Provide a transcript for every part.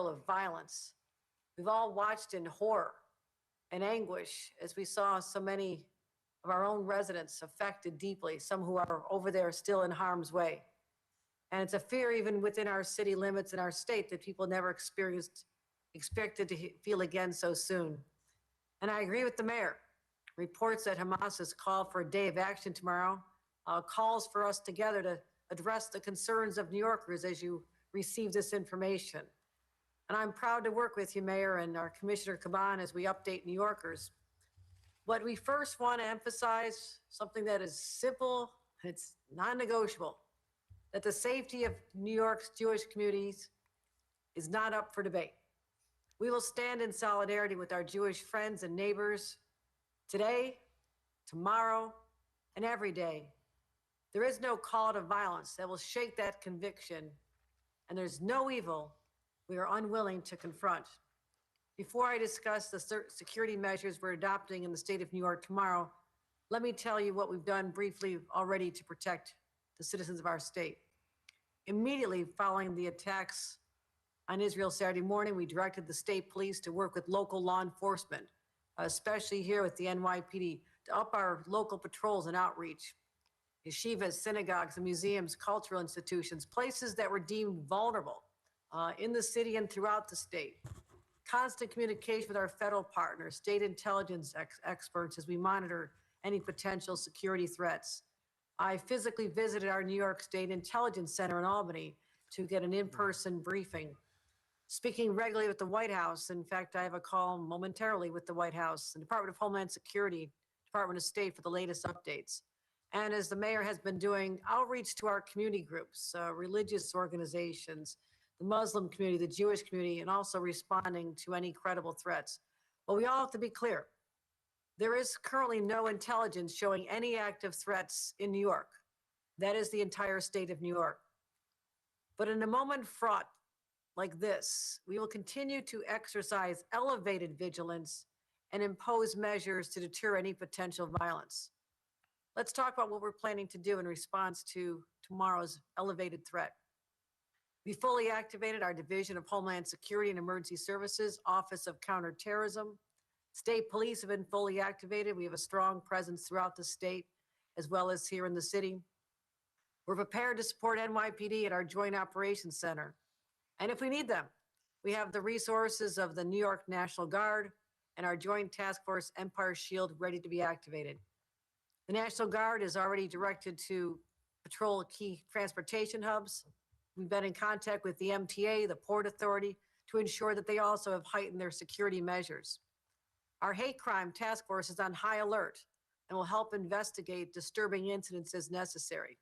spiral of violence. We've all watched in horror and anguish as we saw so many of our own residents affected deeply, some who are over there still in harm's way. And it's a fear even within our city limits in our state that people never expected to feel again so soon. And I agree with the mayor. Reports that Hamas has called for a day of action tomorrow calls for us together to address the concerns of New Yorkers as you receive this information. And I'm proud to work with you, Mayor, and our Commissioner Caban as we update New Yorkers. What we first want to emphasize, something that is simple, it's non-negotiable, that the safety of New York's Jewish communities is not up for debate. We will stand in solidarity with our Jewish friends and neighbors today, tomorrow, and every day. There is no call to violence that will shake that conviction, and there's no evil we are unwilling to confront. Before I discuss the security measures we're adopting in the state of New York tomorrow, let me tell you what we've done briefly already to protect the citizens of our state. Immediately following the attacks on Israel Saturday morning, we directed the state police to work with local law enforcement, especially here with the NYPD, to up our local patrols and outreach. Yeshivas, synagogues, and museums, cultural institutions, places that were deemed vulnerable in the city and throughout the state. Constant communication with our federal partners, state intelligence experts as we monitor any potential security threats. I physically visited our New York State Intelligence Center in Albany to get an in-person briefing. Speaking regularly with the White House, in fact, I have a call momentarily with the White House, the Department of Homeland Security, Department of State for the latest updates. And as the mayor has been doing outreach to our community groups, religious organizations, the Muslim community, the Jewish community, and also responding to any credible threats. But we all have to be clear. There is currently no intelligence showing any active threats in New York. That is the entire state of New York. But in a moment fraught like this, we will continue to exercise elevated vigilance and impose measures to deter any potential violence. Let's talk about what we're planning to do in response to tomorrow's elevated threat. We fully activated our Division of Homeland Security and Emergency Services, Office of Counterterrorism. State police have been fully activated. We have a strong presence throughout the state, as well as here in the city. We're prepared to support NYPD at our Joint Operations Center. And if we need them, we have the resources of the New York National Guard and our Joint Task Force Empire Shield ready to be activated. The National Guard is already directed to patrol key transportation hubs. We've been in contact with the MTA, the Port Authority, to ensure that they also have heightened their security measures. Our hate crime task force is on high alert and will help investigate disturbing incidents as necessary.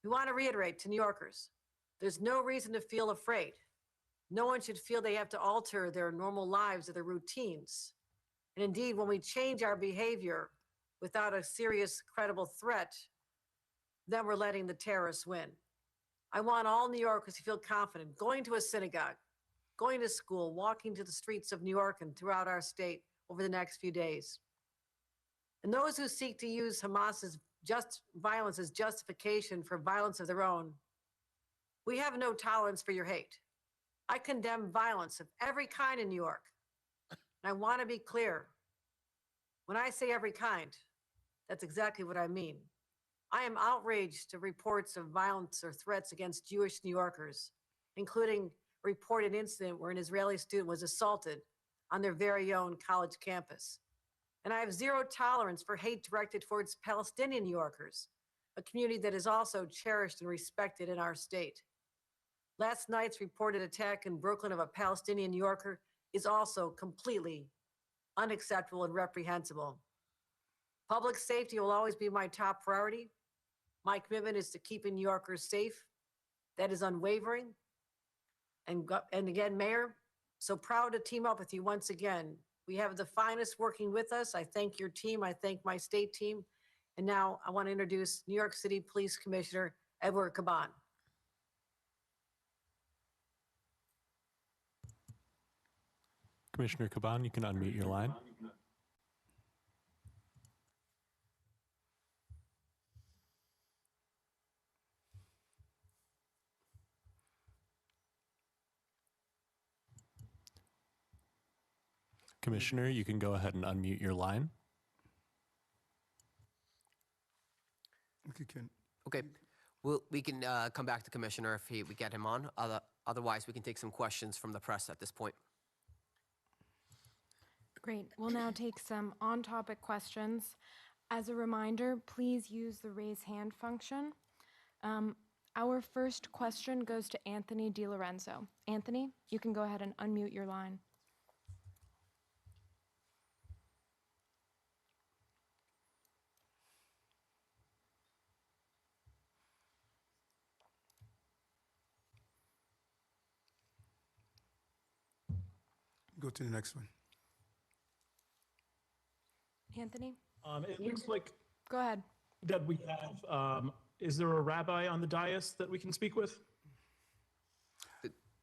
We want to reiterate to New Yorkers, there's no reason to feel afraid. No one should feel they have to alter their normal lives or their routines. And indeed, when we change our behavior without a serious, credible threat, then we're letting the terrorists win. I want all New Yorkers to feel confident going to a synagogue, going to school, walking to the streets of New York and throughout our state over the next few days. And those who seek to use Hamas's violence as justification for violence of their own, we have no tolerance for your hate. I condemn violence of every kind in New York. And I want to be clear. When I say every kind, that's exactly what I mean. I am outraged to reports of violence or threats against Jewish New Yorkers, including a reported incident where an Israeli student was assaulted on their very own college campus. And I have zero tolerance for hate directed towards Palestinian New Yorkers, a community that is also cherished and respected in our state. Last night's reported attack in Brooklyn of a Palestinian New Yorker is also completely unacceptable and reprehensible. Public safety will always be my top priority. My commitment is to keeping New Yorkers safe. That is unwavering. And again, Mayor, so proud to team up with you once again. We have the finest working with us. I thank your team. I thank my state team. And now I want to introduce New York City Police Commissioner Edward Caban. Commissioner Caban, you can unmute your line. Commissioner, you can go ahead and unmute your line. Okay, Ken. Okay, we can come back to Commissioner if we get him on. Otherwise, we can take some questions from the press at this point. Great. We'll now take some on-topic questions. As a reminder, please use the raise hand function. Our first question goes to Anthony DiLorenzo. Anthony, you can go ahead and unmute your line. Go to the next one. Anthony, It looks like go ahead. that we have, is there a rabbi on the dais that we can speak with?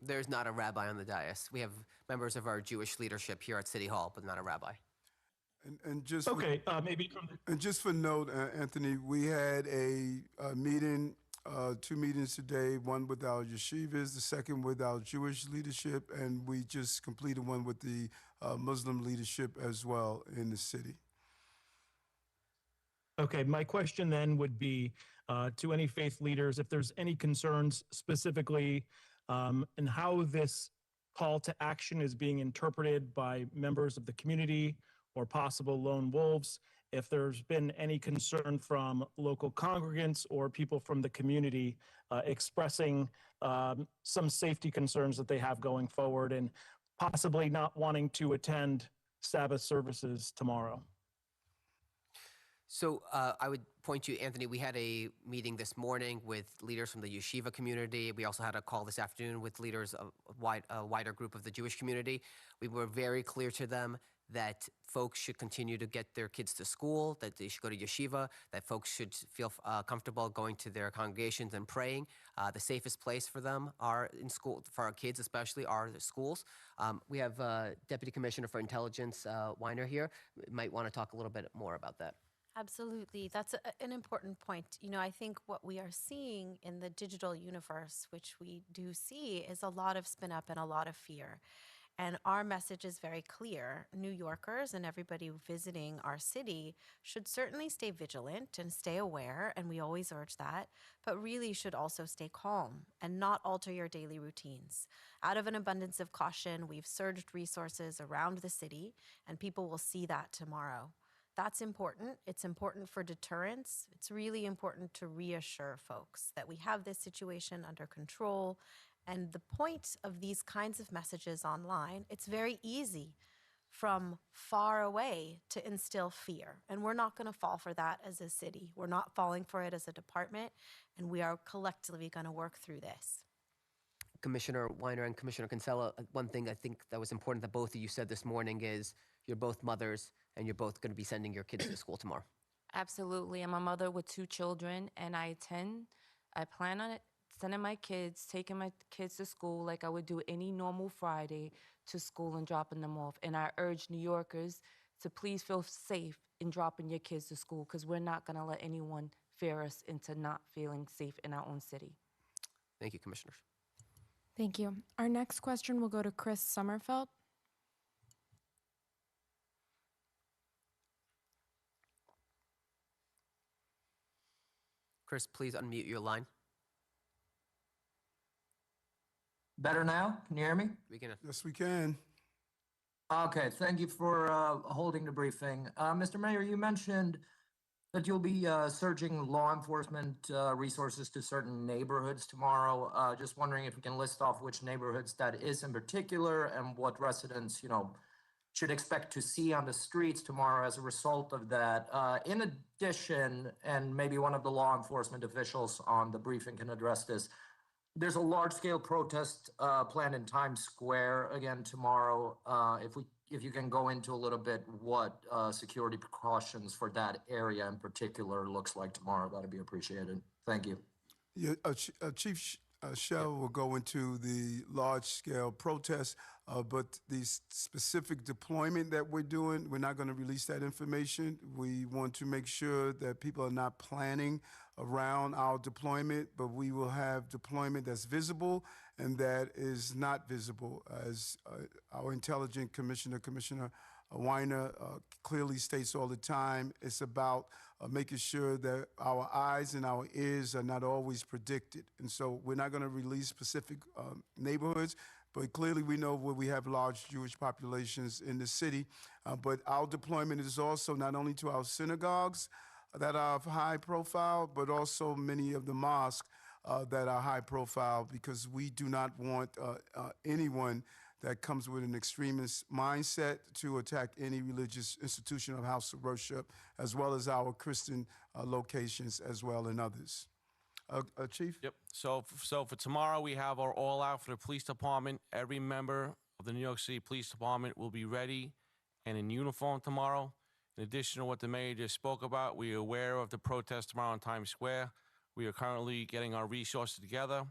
There's not a rabbi on the dais. We have members of our Jewish leadership here at City Hall, but not a rabbi. And just Okay, maybe from the, and just for note, Anthony, we had a meeting, 2 meetings today. One with our yeshivas, the second with our Jewish leadership, and we just completed one with the Muslim leadership as well in the city. okay, my question then would be to any faith leaders, if there's any concerns specifically in how this call to action is being interpreted by members of the community or possible lone wolves, if there's been any concern from local congregants or people from the community expressing some safety concerns that they have going forward and possibly not wanting to attend Sabbath services tomorrow. So I would point you, Anthony, we had a meeting this morning with leaders from the yeshiva community. We also had a call this afternoon with leaders of a wider group of the Jewish community. We were very clear to them that folks should continue to get their kids to school, that they should go to yeshiva, that folks should feel comfortable going to their congregations and praying. The safest place for them are in school, for our kids especially, are the schools. We have Deputy Commissioner for Intelligence, Weiner here. Might want to talk a little bit more about that. Absolutely. That's an important point. You know, I think what we are seeing in the digital universe, which we do see, is a lot of spin up and a lot of fear. And our message is very clear. New Yorkers and everybody visiting our city should certainly stay vigilant and stay aware, and we always urge that, but really should also stay calm and not alter your daily routines. Out of an abundance of caution, we've surged resources around the city, and people will see that tomorrow. That's important. It's important for deterrence. It's really important to reassure folks that we have this situation under control. And the point of these kinds of messages online, it's very easy from far away to instill fear. And we're not going to fall for that as a city. We're not falling for it as a department. And we are collectively going to work through this. Commissioner Weiner and Commissioner Kinsella, one thing I think that was important that both of you said this morning is you're both mothers and you're both going to be sending your kids to school tomorrow. Absolutely. I'm a mother with 2 children, and I plan on sending my kids, taking my kids to school like I would do any normal Friday to school and dropping them off. And I urge New Yorkers to please feel safe in dropping your kids to school, because we're not going to let anyone fear us into not feeling safe in our own city. Thank you, Commissioners. Thank you. Our next question will go to Chris Sommerfeld. Chris, please unmute your line. Better now? Can you hear me? We can. Yes, we can. Okay, thank you for holding the briefing. Mr. Mayor, you mentioned that you'll be surging law enforcement resources to certain neighborhoods tomorrow. Just wondering if you can list off which neighborhoods that is in particular and what residents, should expect to see on the streets tomorrow as a result of that. In addition, and maybe one of the law enforcement officials on the briefing can address this, there's a large-scale protest planned in Times Square again tomorrow. If you can go into a little bit what security precautions for that area in particular looks like tomorrow, that'd be appreciated. Thank you. Yeah, Chief Shell will go into the large-scale protests, but the specific deployment that we're doing, we're not going to release that information. We want to make sure that people are not planning around our deployment, but we will have deployment that's visible and that is not visible. As our intelligent commissioner, Commissioner Weiner clearly states all the time, it's about making sure that our eyes and our ears are not always predicted. And so we're not going to release specific neighborhoods, but clearly we know where we have large Jewish populations in the city. But our deployment is also not only to our synagogues that are of high profile, but also many of the mosques that are high profile, because we do not want anyone that comes with an extremist mindset to attack any religious institution or house of worship, as well as our Christian locations as well, and others. Chief? Yep. So for tomorrow, we have our all out for the police department. Every member of the New York City Police Department will be ready and in uniform tomorrow. In addition to what the mayor just spoke about, we are aware of the protest tomorrow in Times Square. We are currently getting our resources together,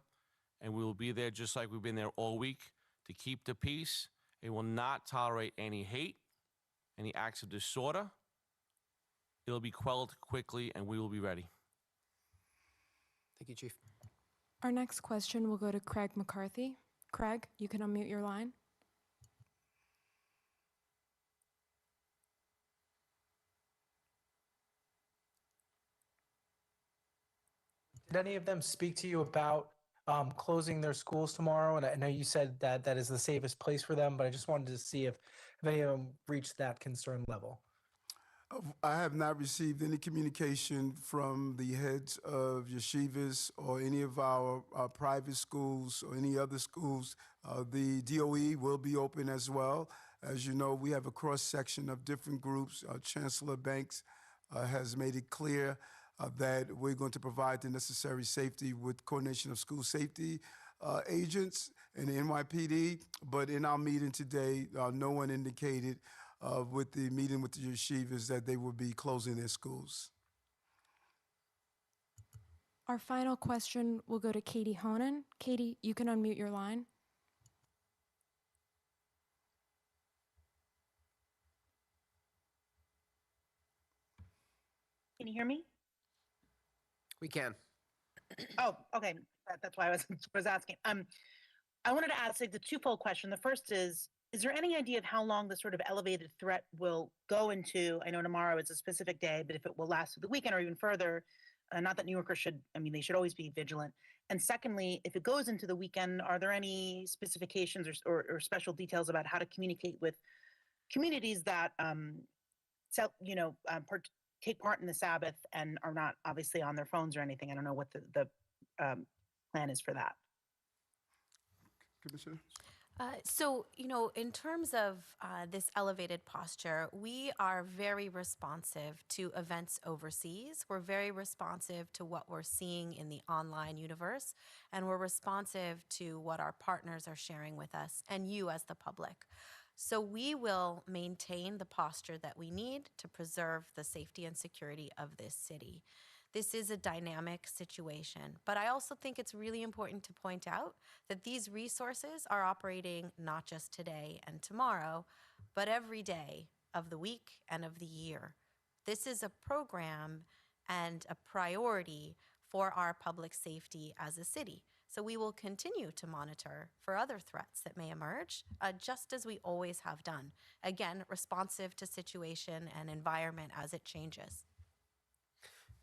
and we will be there just like we've been there all week to keep the peace. It will not tolerate any hate, any acts of disorder. It'll be quelled quickly, and we will be ready. Thank you, Chief. Our next question will go to Craig McCarthy. Craig, you can unmute your line. Did any of them speak to you about closing their schools tomorrow? And I know you said that that is the safest place for them, but I just wanted to see if any of them reached that concern level. I have not received any communication from the heads of yeshivas or any of our private schools or any other schools. The DOE will be open as well. As you know, we have a cross-section of different groups. Chancellor Banks has made it clear that we're going to provide the necessary safety with coordination of school safety agents and the NYPD. But in our meeting today, no one indicated with the meeting with the yeshivas that they will be closing their schools. Our final question will go to Katie Honan. Katie, you can unmute your line. Can you hear me? We can. Oh, okay. That's why I was asking. I wanted to ask like the twofold question. The first is there any idea of how long the sort of elevated threat will go into? I know tomorrow is a specific day, but if it will last through the weekend or even further, not that New Yorkers should, I mean, they should always be vigilant. And secondly, if it goes into the weekend, are there any specifications or special details about how to communicate with communities that, take part in the Sabbath and are not obviously on their phones or anything? I don't know what the plan is for that. Commissioner? So, in terms of this elevated posture, we are very responsive to events overseas. We're very responsive to what we're seeing in the online universe, and we're responsive to what our partners are sharing with us and you as the public. So we will maintain the posture that we need to preserve the safety and security of this city. This is a dynamic situation, but I also think it's really important to point out that these resources are operating not just today and tomorrow, but every day of the week and of the year. This is a program and a priority for our public safety as a city. So we will continue to monitor for other threats that may emerge, just as we always have done. Again, responsive to situation and environment as it changes.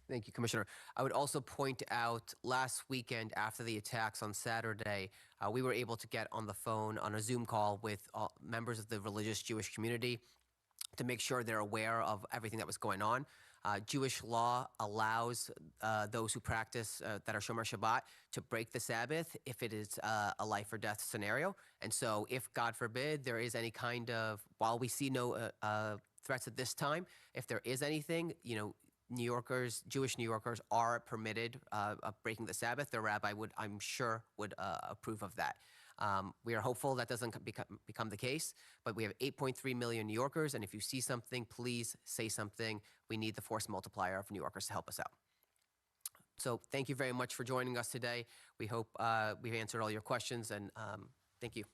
Thank you, Commissioner. I would also point out last weekend after the attacks on Saturday, we were able to get on the phone on a Zoom call with members of the religious Jewish community to make sure they're aware of everything that was going on. Jewish law allows those who practice that are Shomer Shabbat to break the Sabbath if it is a life or death scenario. And so if, God forbid, there is any kind of, while we see no threats at this time, if there is anything, New Yorkers, Jewish New Yorkers are permitted of breaking the Sabbath. Their rabbi I'm sure would approve of that. We are hopeful that doesn't become the case, but we have 8.3 million New Yorkers, and if you see something, please say something. We need the force multiplier of New Yorkers to help us out. So thank you very much for joining us today. We hope we've answered all your questions, and thank you.